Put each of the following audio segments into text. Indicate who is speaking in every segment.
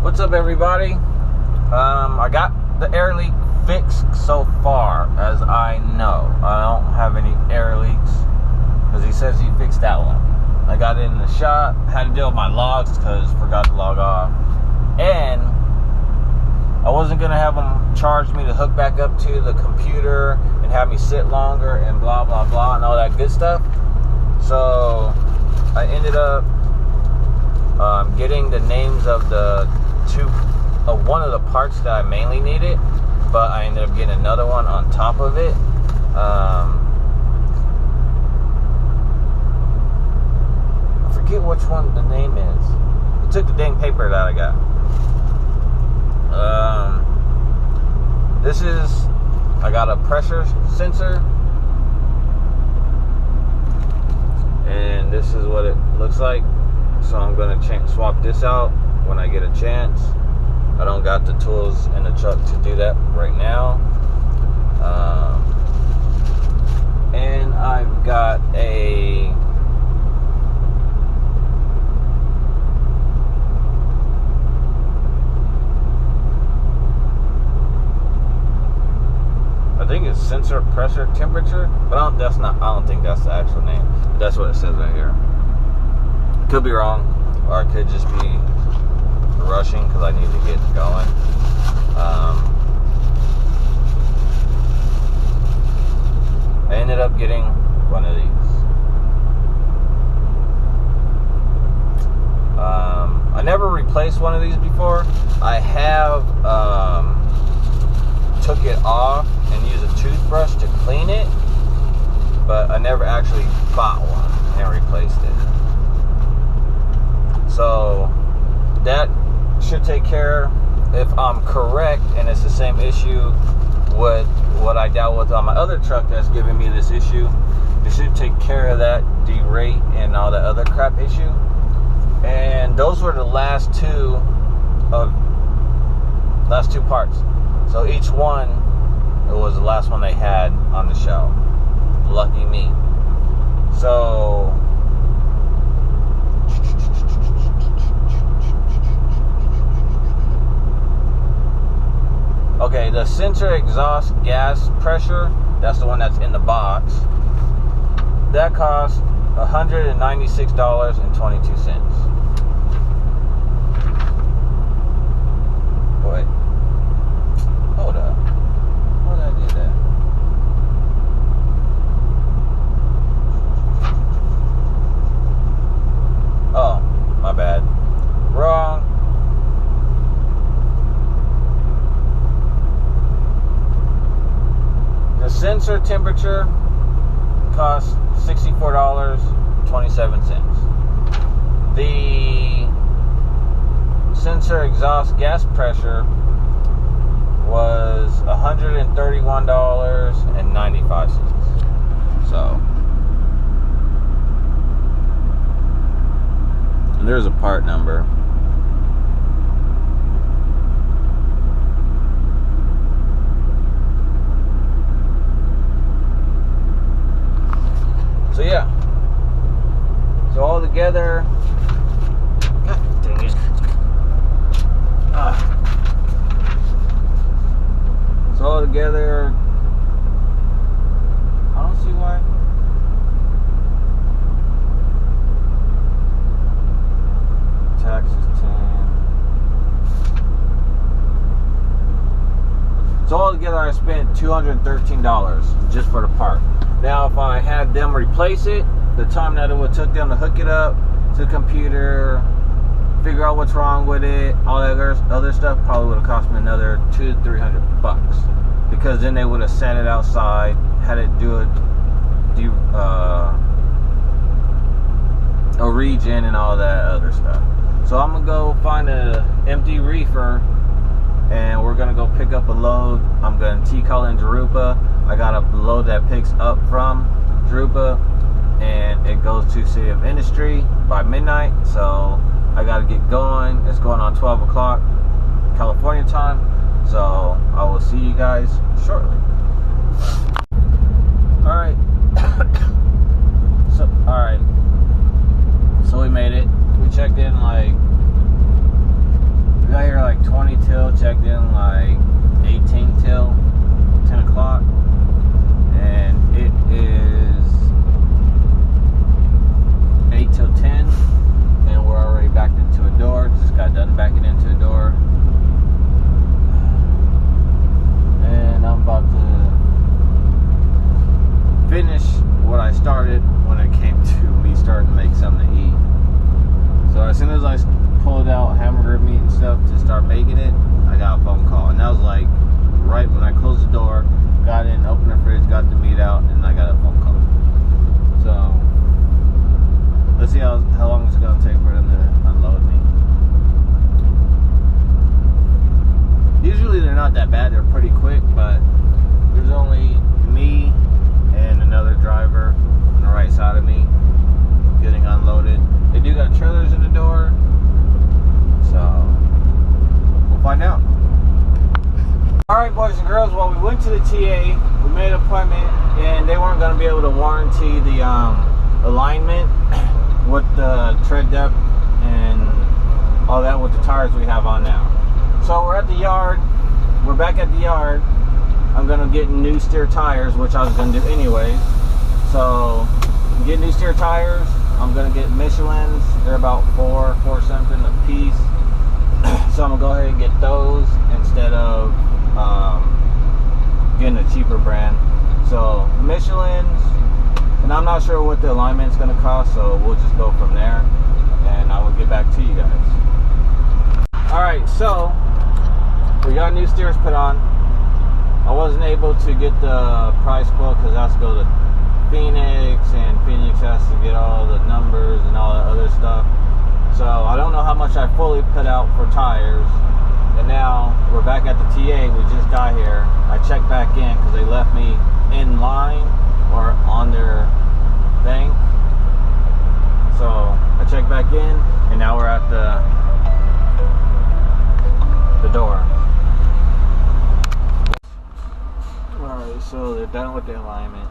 Speaker 1: What's up, everybody? I got the air leak fixed so far as I know. I don't have any air leaks because he says he fixed that one. I got it in the shop, had to deal with my logs because forgot to log off, and I wasn't gonna have them charge me to hook back up to the computer and have me sit longer and blah blah blah and all that good stuff. So I ended up getting the names of one of the parts that I mainly needed, but I ended up getting another one on top of it. I forget which one the name is. It took the dang paper that I got. I got a pressure sensor, and this is what it looks like. So I'm gonna swap this out when I get a chance. I don't got the tools in the truck to do that right now. And I've got I think it's sensor pressure temperature, but I don't think that's the actual name. That's what it says right here. Could be wrong, or I could just be rushing because I need to get going. I ended up getting one of these. I never replaced one of these before. I have took it off and used a toothbrush to clean it, but I never actually bought one and replaced it. So that should take care, if I'm correct, and it's the same issue with what I dealt with on my other truck that's giving me this issue. It should take care of that derate and all that other crap issue. And those were the last two parts. So each one, it was the last one they had on the shelf. Lucky me. So okay, the sensor exhaust gas pressure, that's the one that's in the box. That cost $196.22. Wait. Hold up. Why did I do that? Oh, my bad. Wrong. The sensor temperature costs $64.27. The sensor exhaust gas pressure was $131.95. So, and there's a part number. So yeah, so all together, God dang it. So all together, I don't see why. Tax is 10. So all together, I spent $213 just for the part. Now, if I had them replace it, the time that it would took them to hook it up to the computer, figure out what's wrong with it, all that other stuff, probably would have cost me another $200 to $300, because then they would have set it outside, had it do a regen and all that other stuff. So I'm gonna go find an empty reefer, and we're gonna go pick up a load. I'm gonna T-call in Jurupa. I got a load that picks up from Jurupa, and it goes to City of Industry by midnight. So I gotta get going. It's going on 12 o'clock California time. So I will see you guys shortly. All right. So we made it. We checked in we got here not that bad. They're pretty quick, but there's only me and another driver on the right side of me getting unloaded. They do got trailers in the door, so we'll find out. Alright, boys and girls, well, we went to the TA, we made an appointment, and they weren't going to be able to warranty the alignment with the tread depth and all that with the tires we have on now. So we're at the yard, we're back at the yard. I'm going to get new steer tires, which I was going to do anyways. So, get new steer tires. I'm going to get Michelin's. They're about four something a piece. So I'm going to go ahead and get those instead of getting a cheaper brand. So Michelin's, and I'm not sure what the alignment's going to cost, so we'll just go from there and I will get back to you guys. Alright, so we got new steers put on. I wasn't able to get the price quote because I have to go to Phoenix, and Phoenix has to get all the numbers and all that other stuff. So I don't know how much I fully put out for tires. And now we're back at the TA. We just got here. I checked back in because they left me in line or on their thing. So I checked back in, and now we're at the door. Alright, so they're done with the alignment.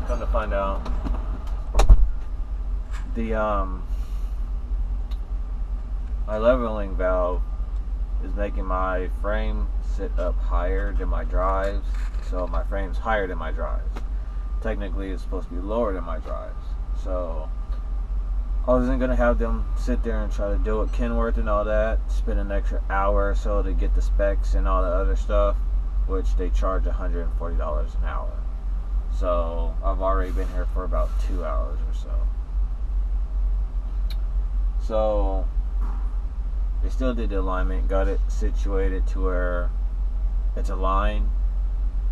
Speaker 1: Come to find out, my leveling valve is making my frame sit up higher than my drives, so my frame's higher than my drives. Technically it's supposed to be lower than my drives, so I wasn't going to have them sit there and try to do it Kenworth and all that, spend an extra hour or so to get the specs and all the other stuff, which they charge $140 an hour. So I've already been here for about 2 hours or so. So they still did the alignment, got it situated to where it's aligned,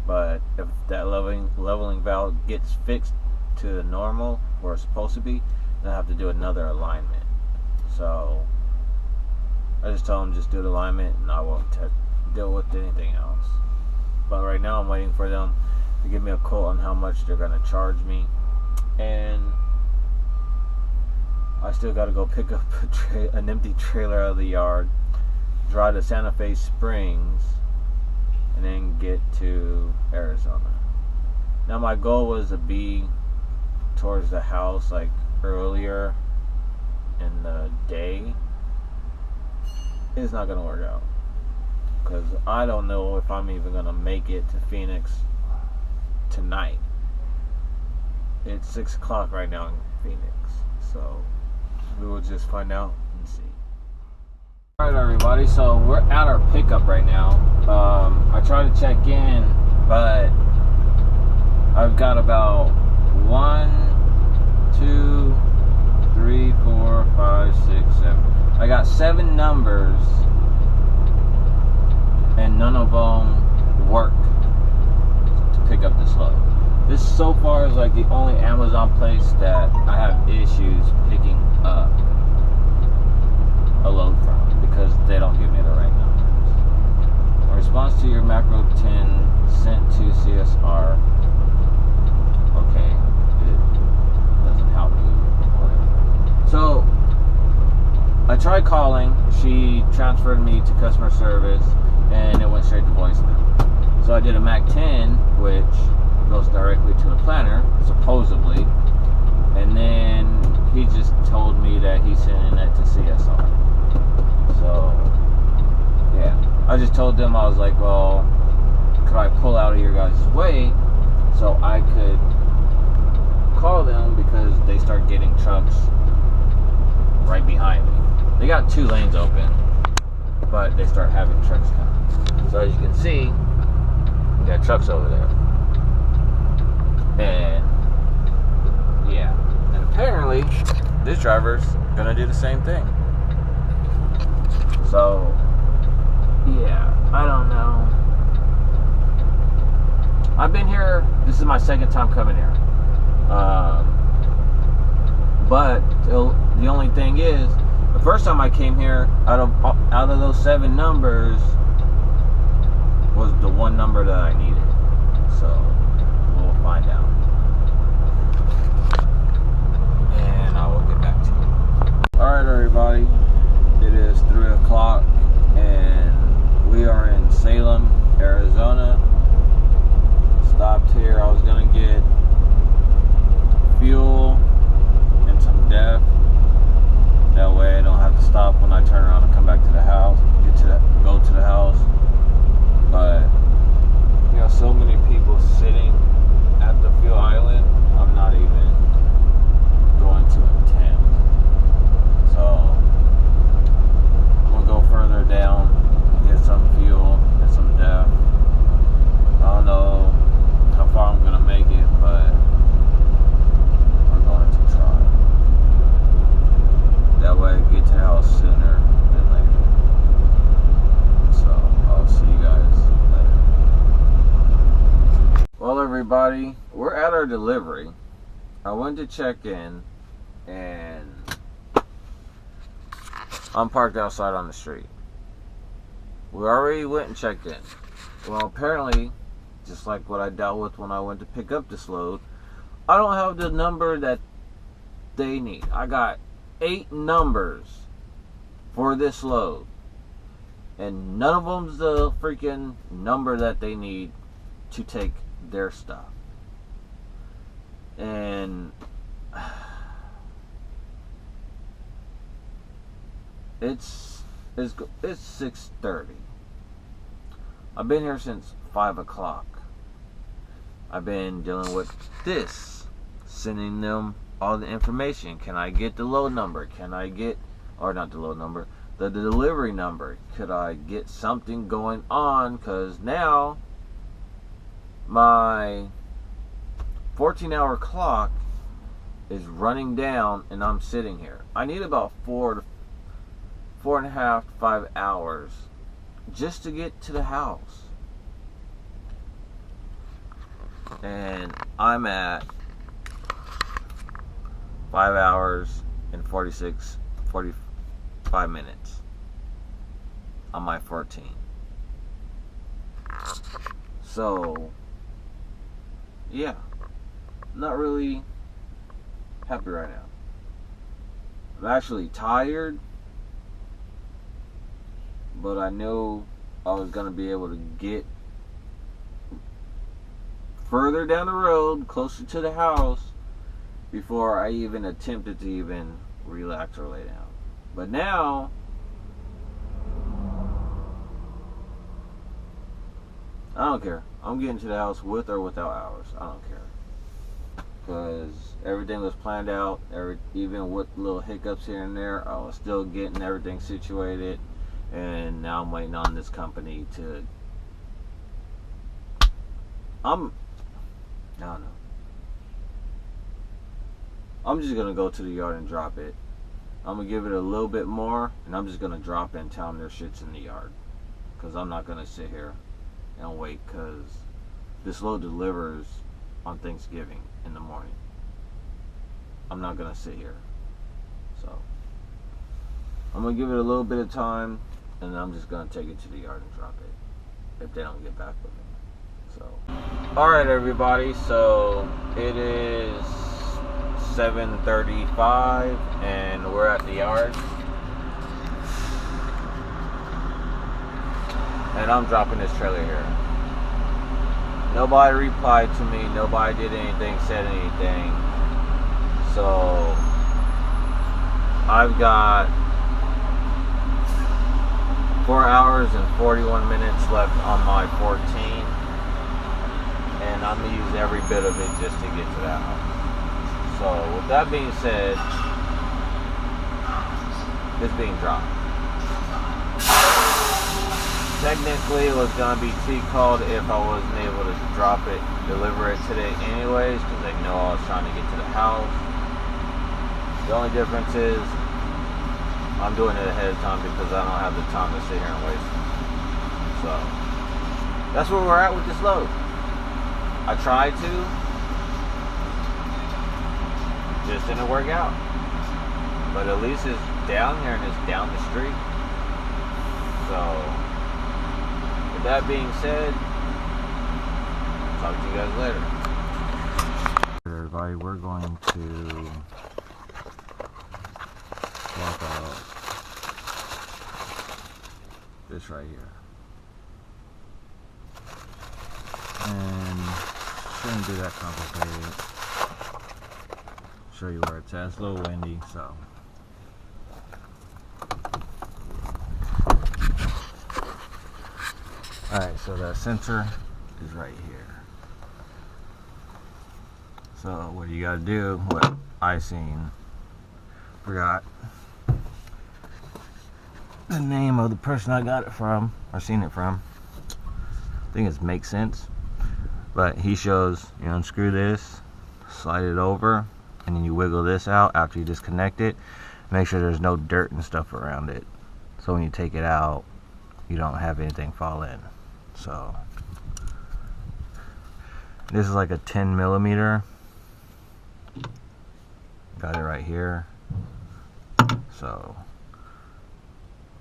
Speaker 1: but if that leveling valve gets fixed to the normal where it's supposed to be, then I have to do another alignment. So I just told them just do the alignment and I won't deal with anything else. But right now I'm waiting for them to give me a quote on how much they're going to charge me, and I still got to go pick up an empty trailer out of the yard, drive to Santa Fe Springs, and then get to Arizona. Now my goal was to be towards the house like earlier in the day. It's not going to work out because I don't know if I'm even going to make it to Phoenix tonight. It's 6 o'clock right now in Phoenix, so we will just find out and see. Alright everybody, so we're at our pickup right now. I tried to check in, but I've got about 1, 2, 3, 4, 5, 6, 7. I got 7 numbers and none of them work to pick up this load. This so far is like the only Amazon place that I have issues picking up a load from because they don't give me the right numbers. In response to your macro 10 sent to CSR, okay, it doesn't help me. So I tried calling, she transferred me to customer service, and it went straight to voicemail. So I did a Mac 10, which goes directly to the planner, supposedly, and then he just told me that he's sending it to CSR. So yeah, I just told them, I was like, well, could I pull out of your guys' way so I could call them, because they start getting trucks right behind me. They got 2 lanes open, but they start having trucks coming. So as you can see, we got trucks over there. And yeah, and apparently this driver's gonna do the same thing. So yeah, I don't know. I've been here, this is my 2nd time coming here. But the only thing is The first time I came here, out of those 7 numbers, was the one number that I needed. So we'll find out, and I will get back to you. All right, everybody. It is 3 o'clock, and we are in Salem, Arizona. Stopped here. I was gonna get fuel and some DEF. That way I don't have to stop when I turn around and come back to the house, go to the house. But you know, so many people sitting at the fuel island, I'm not even going to attempt. So I'm gonna go further down, get some fuel and some DEF. I don't know how far I'm gonna make it, but we're going to try. That way I get to the house sooner than later. So I'll see you guys later. Well, everybody, we're at our delivery. I went to check in, and I'm parked outside on the street. We already went and checked in. Well, apparently, just like what I dealt with when I went to pick up this load, I don't have the number that they need. I got 8 numbers for this load, and none of them's the freaking number that they need to take their stuff. And it's 6:30. I've been here since 5 o'clock. I've been dealing with this, sending them all the information. Can I get the load number? Can I get, or not the load number, the delivery number? Could I get something going on? Because now my 14-hour clock is running down, and I'm sitting here. I need about 4.5 to 5 hours just to get to the house. And I'm at 5 hours and 45 minutes on my 14. So, yeah, not really happy right now. I'm actually tired, but I knew I was going to be able to get further down the road, closer to the house, before I even attempted to even relax or lay down. But now, I don't care. I'm getting to the house with or without hours. I don't care. Because everything was planned out, even with little hiccups here and there, I was still getting everything situated. And now I'm waiting on this company to, I don't know. I'm just going to go to the yard and drop it. I'm going to give it a little bit more, and I'm just going to drop it and tell them their shit's in the yard. Because I'm not going to sit here and wait, because this load delivers on Thanksgiving in the morning. I'm not going to sit here. So, I'm going to give it a little bit of time, and I'm just going to take it to the yard and drop it if they don't get back with me. So, alright, everybody, so it is 7:35 and we're at the yard, and I'm dropping this trailer here. Nobody replied to me, nobody did anything, said anything. So I've got 4 hours and 41 minutes left on my 14, and I'm gonna use every bit of it just to get to that house. So, with that being said, it's being dropped. Technically, it was going to be T-called if I wasn't able to drop it, deliver it today anyways, because they know I was trying to get to the house. The only difference is, I'm doing it ahead of time because I don't have the time to sit here and waste it. So, that's where we're at with this load. I tried to. Just didn't work out, but at least it's down here and it's down the street. So, with that being said, talk to you guys later. Everybody, we're going to swap out this right here. And shouldn't be that complicated. Show you where it's at. It's a little windy, so. Alright, so that sensor is right here. So what you gotta do, what I forgot the name of the person I got it from, or seen it from. I think it's Make Sense. But he shows, you unscrew this, slide it over, and then you wiggle this out after you disconnect it. Make sure there's no dirt and stuff around it. So when you take it out, you don't have anything fall in. So this is like a 10 millimeter. Got it right here. So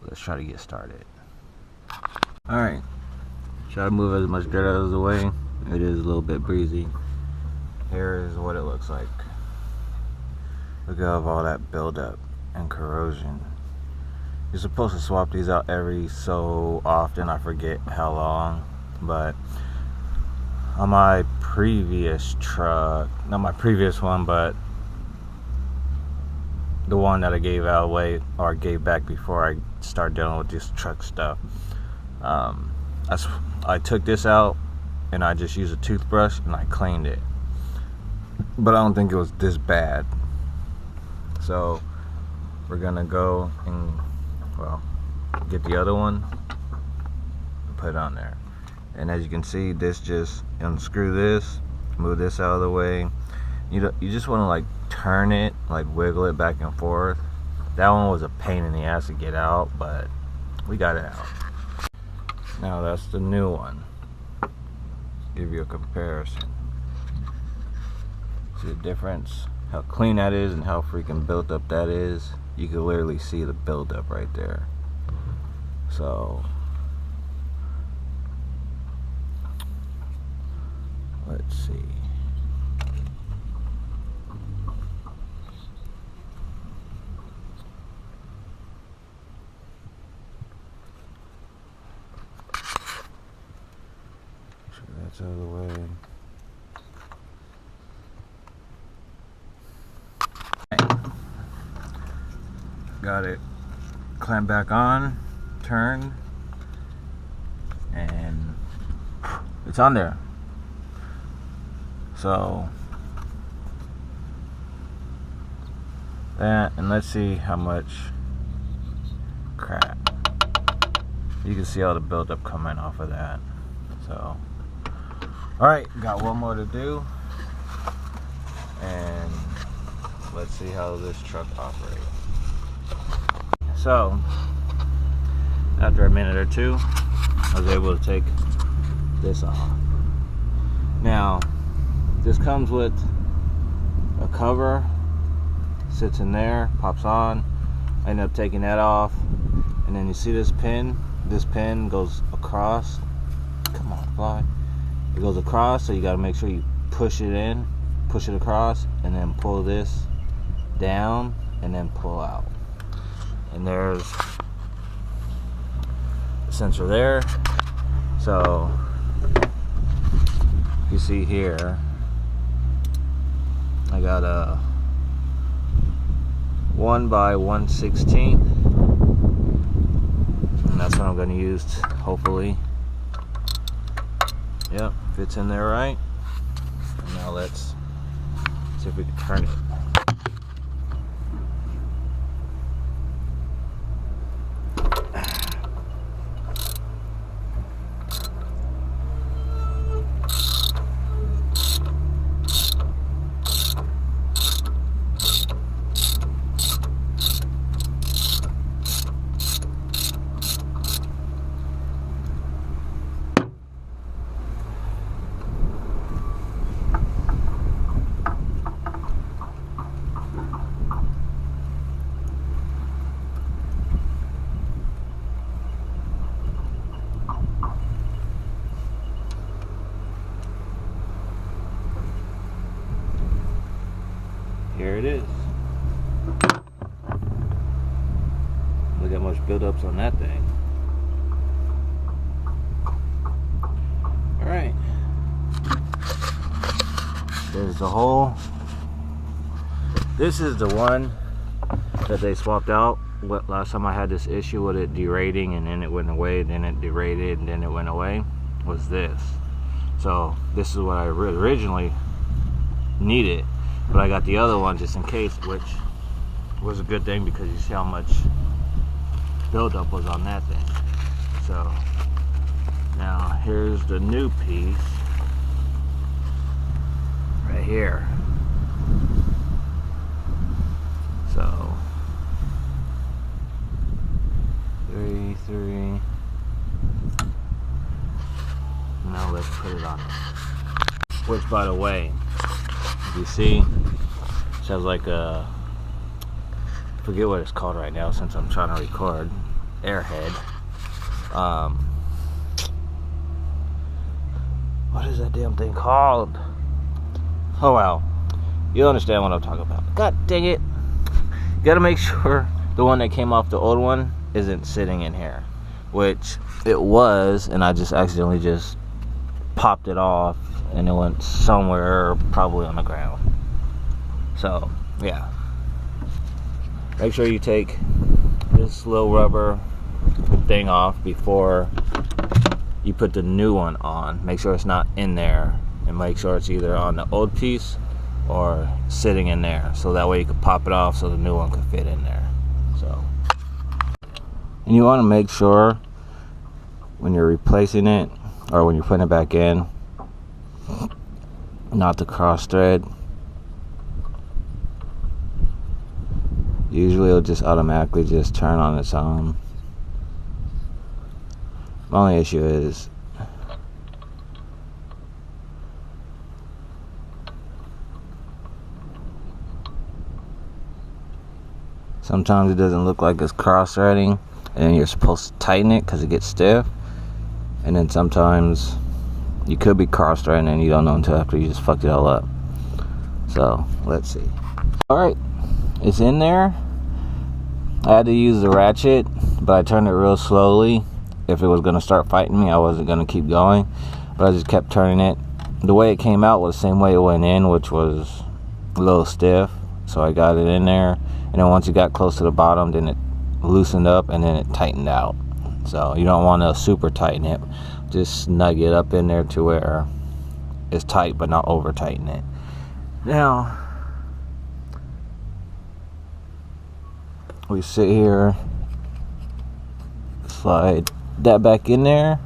Speaker 1: let's try to get started. Alright. Try to move as much dirt out of the way. It is a little bit breezy. Here is what it looks like. Look at all that buildup and corrosion. You're supposed to swap these out every so often. I forget how long. But on my previous truck, not my previous one, but the one that I gave out away or gave back before I started dealing with this truck stuff, I took this out and I just used a toothbrush and I cleaned it, but I don't think it was this bad. So we're gonna go and, well, get the other one and put it on there. And as you can see, this just unscrew this, move this out of the way. You just want to like turn it, like wiggle it back and forth. That one was a pain in the ass to get out, but we got it out. Now that's the new one. Give you a comparison. See the difference? How clean that is and how freaking built up that is. You can literally see the buildup right there. So let's see. That's out of the way. Got it clamped back on, turned, and it's on there. So that, and let's see how much crap. You can see all the buildup coming off of that. So alright, got one more to do, and let's see how this truck operates. So after a minute or two, I was able to take this off. Now this comes with a cover, sits in there, pops on. I end up taking that off, and then you see this pin goes across. Come on, fly. It goes across, so you got to make sure you push it in, push it across, and then pull this down and then pull out. And there's the sensor there. So you see here, I got a 1/1/16, and that's what I'm going to use, hopefully. Yep, fits in there right. And now let's see if we can turn it. it is. Look how much buildups on that thing. Alright. There's the hole. This is the one that they swapped out. Last time I had this issue with it derating and then it went away, then it derated and then it went away, was this. So this is what I originally needed, but I got the other one just in case, which was a good thing because you see how much buildup was on that thing. So now here's the new piece right here. So 3. Now let's put it on. Which, by the way, you see, it has like a, forget what it's called right now since I'm trying to record, airhead. What is that damn thing called? Oh well, you understand what I'm talking about. God dang it. You gotta make sure the one that came off the old one isn't sitting in here, which it was, and I just accidentally just popped it off and it went somewhere, probably on the ground. So yeah, make sure you take this little rubber thing off before you put the new one on. Make sure it's not in there, and make sure it's either on the old piece or sitting in there, so that way you can pop it off so the new one can fit in there. So, and you want to make sure when you're replacing it or when you're putting it back in, not to cross thread. Usually it'll just automatically just turn on its own. My only issue is sometimes it doesn't look like it's cross-threading, and then you're supposed to tighten it because it gets stiff. And then sometimes you could be cross-threading and you don't know until after you just fucked it all up. So, let's see. Alright, it's in there. I had to use the ratchet, but I turned it real slowly. If it was going to start fighting me, I wasn't going to keep going. But I just kept turning it. The way it came out was the same way it went in, which was a little stiff. So I got it in there. And then once it got close to the bottom, then it loosened up and then it tightened out. So you don't want to super tighten it. Just snug it up in there to where it's tight, but not over tighten it. Now, we sit here, slide that back in there.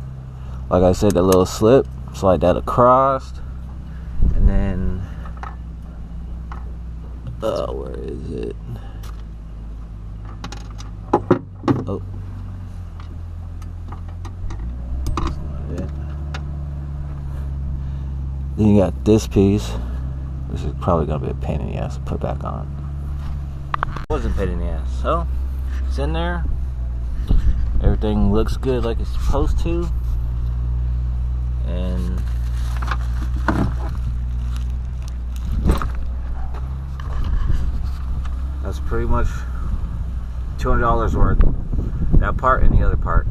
Speaker 1: Like I said, that little slip, slide that across. And then, where is it? Oh. That's not it. Then you got this piece, which is probably going to be a pain in the ass to put back on. It wasn't a pain in the ass. So, it's in there. Everything looks good like it's supposed to. And that's pretty much $200 worth. That part and the other part.